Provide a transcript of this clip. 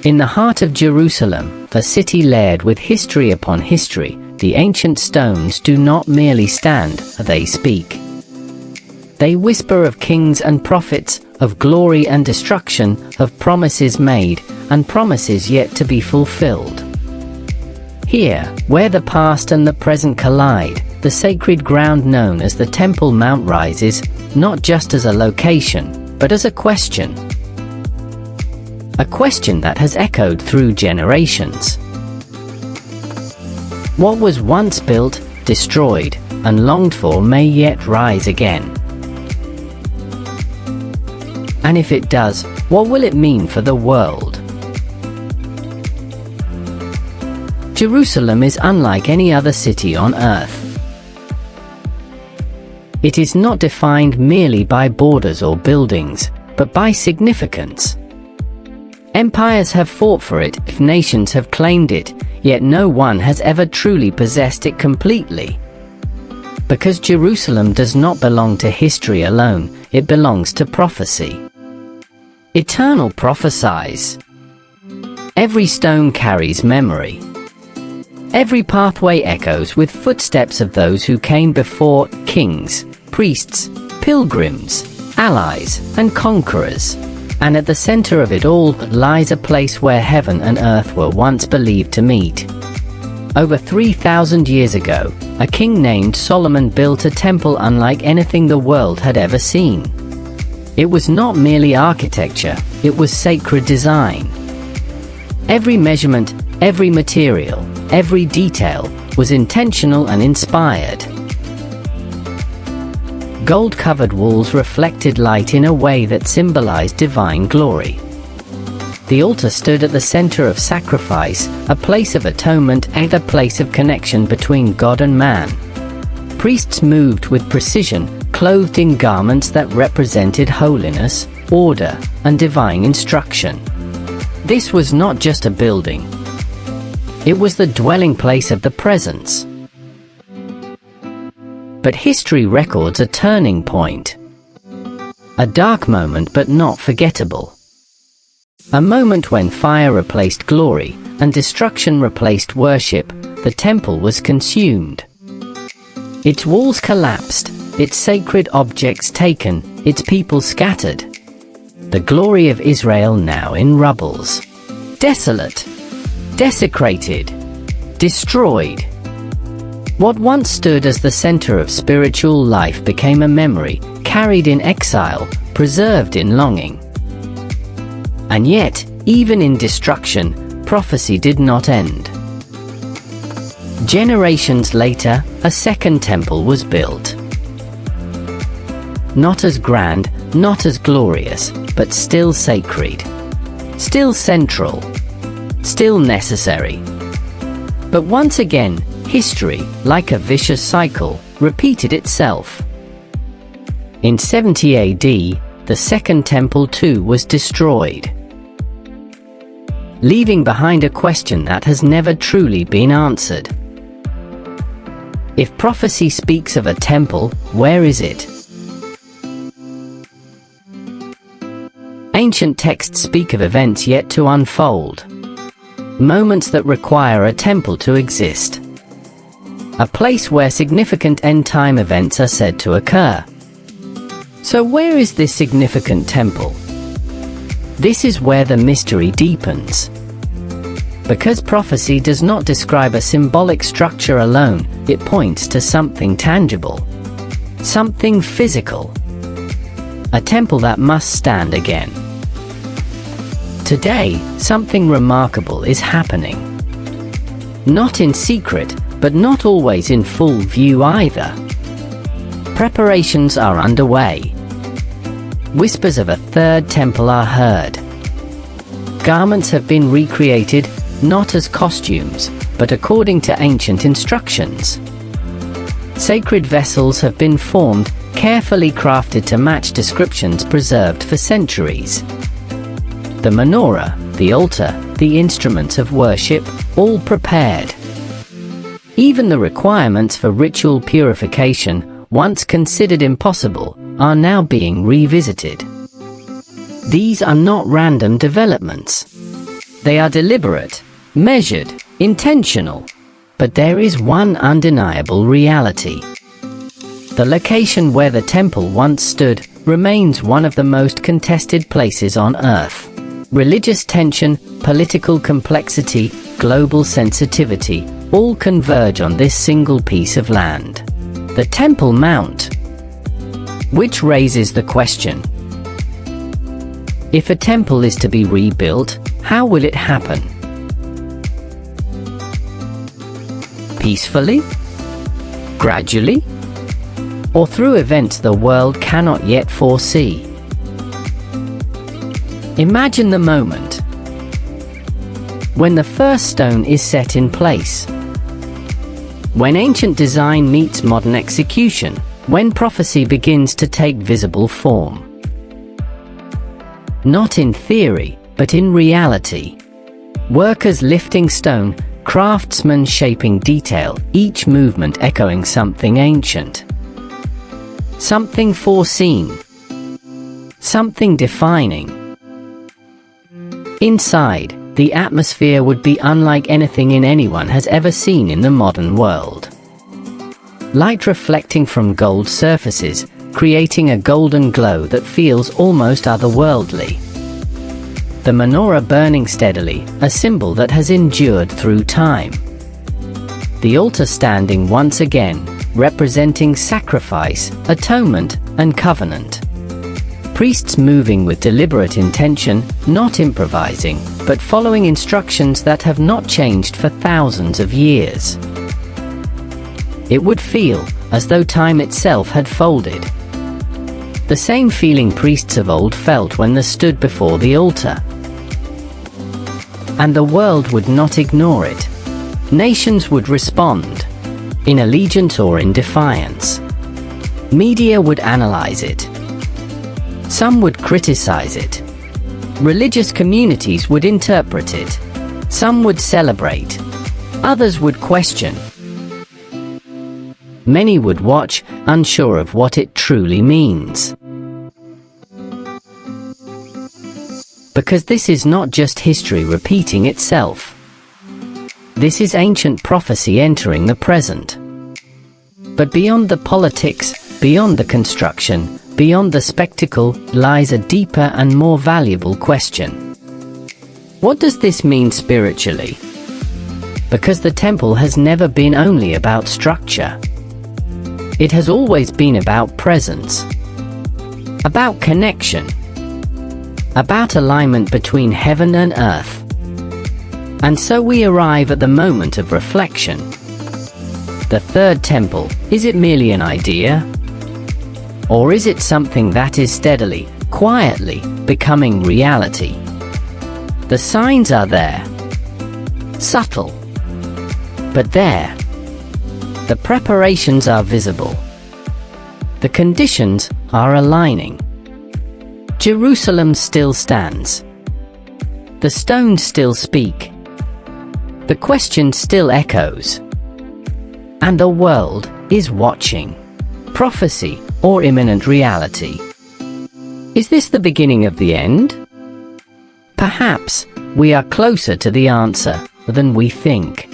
In the heart of Jerusalem, the city layered with history upon history, the ancient stones do not merely stand, they speak. They whisper of kings and prophets, of glory and destruction, of promises made, and promises yet to be fulfilled. Here, where the past and the present collide, the sacred ground known as the Temple Mount rises, not just as a location, but as a question. A question that has echoed through generations. What was once built, destroyed, and longed for may yet rise again. And if it does, what will it mean for the world? Jerusalem is unlike any other city on earth. It is not defined merely by borders or buildings, but by significance. Empires have fought for it, nations have claimed it, yet no one has ever truly possessed it completely. Because Jerusalem does not belong to history alone, it belongs to prophecy. Eternal prophecies. Every stone carries memory. Every pathway echoes with footsteps of those who came before, kings, priests, pilgrims, allies, and conquerors. And at the center of it all lies a place where heaven and earth were once believed to meet. Over 3,000 years ago, a king named Solomon built a temple unlike anything the world had ever seen. It was not merely architecture, it was sacred design. Every measurement, every material, every detail was intentional and inspired. Gold-covered walls reflected light in a way that symbolized divine glory. The altar stood at the center of sacrifice, a place of atonement and a place of connection between God and man. Priests moved with precision, clothed in garments that represented holiness, order, and divine instruction. This was not just a building. It was the dwelling place of the presence. But history records a turning point. A dark moment but not forgettable. A moment when fire replaced glory, and destruction replaced worship. The temple was consumed. Its walls collapsed, its sacred objects taken, its people scattered. The glory of Israel now in rubbles. Desolate. Desecrated. Destroyed. What once stood as the center of spiritual life became a memory, carried in exile, preserved in longing. And yet, even in destruction, prophecy did not end. Generations later, a second temple was built. Not as grand, not as glorious, but still sacred. Still central. Still necessary. But once again, history, like a vicious cycle, repeated itself. In 70 AD, the Second Temple too was destroyed, leaving behind a question that has never truly been answered. If prophecy speaks of a temple, where is it? Ancient texts speak of events yet to unfold. Moments that require a temple to exist. A place where significant end-time events are said to occur. So where is this significant temple? This is where the mystery deepens. Because prophecy does not describe a symbolic structure alone, it points to something tangible. Something physical. A temple that must stand again. Today, something remarkable is happening. Not in secret, but not always in full view either. Preparations are underway. Whispers of a third temple are heard. Garments have been recreated, not as costumes, but according to ancient instructions. Sacred vessels have been formed, carefully crafted to match descriptions preserved for centuries. The menorah, the altar, the instruments of worship, all prepared. Even the requirements for ritual purification, once considered impossible, are now being revisited. These are not random developments. They are deliberate, measured, intentional. But there is one undeniable reality. The location where the temple once stood remains one of the most contested places on Earth. Religious tension, political complexity, global sensitivity, all converge on this single piece of land. The Temple Mount. Which raises the question: if a temple is to be rebuilt, how will it happen? Peacefully? Gradually? Or through events the world cannot yet foresee? Imagine the moment when the first stone is set in place, when ancient design meets modern execution, when prophecy begins to take visible form. Not in theory, but in reality. Workers lifting stone, craftsmen shaping detail, each movement echoing something ancient. Something foreseen. Something defining. Inside, the atmosphere would be unlike anything anyone has ever seen in the modern world. Light reflecting from gold surfaces, creating a golden glow that feels almost otherworldly. The menorah burning steadily, a symbol that has endured through time. The altar standing once again, representing sacrifice, atonement, and covenant. Priests moving with deliberate intention, not improvising, but following instructions that have not changed for thousands of years. It would feel as though time itself had folded. The same feeling priests of old felt when they stood before the altar. And the world would not ignore it. Nations would respond, in allegiance or in defiance. Media would analyze it. Some would criticize it. Religious communities would interpret it. Some would celebrate. Others would question. Many would watch, unsure of what it truly means. Because this is not just history repeating itself. This is ancient prophecy entering the present. But beyond the politics, beyond the construction, beyond the spectacle, lies a deeper and more valuable question. What does this mean spiritually? Because the temple has never been only about structure. It has always been about presence, about connection, about alignment between heaven and earth. And so we arrive at the moment of reflection. The third temple, is it merely an idea? Or is it something that is steadily, quietly, becoming reality? The signs are there. Subtle. But there. The preparations are visible. The conditions are aligning. Jerusalem still stands. The stones still speak. The question still echoes. And the world is watching. Prophecy or imminent reality? Is this the beginning of the end? Perhaps we are closer to the answer than we think.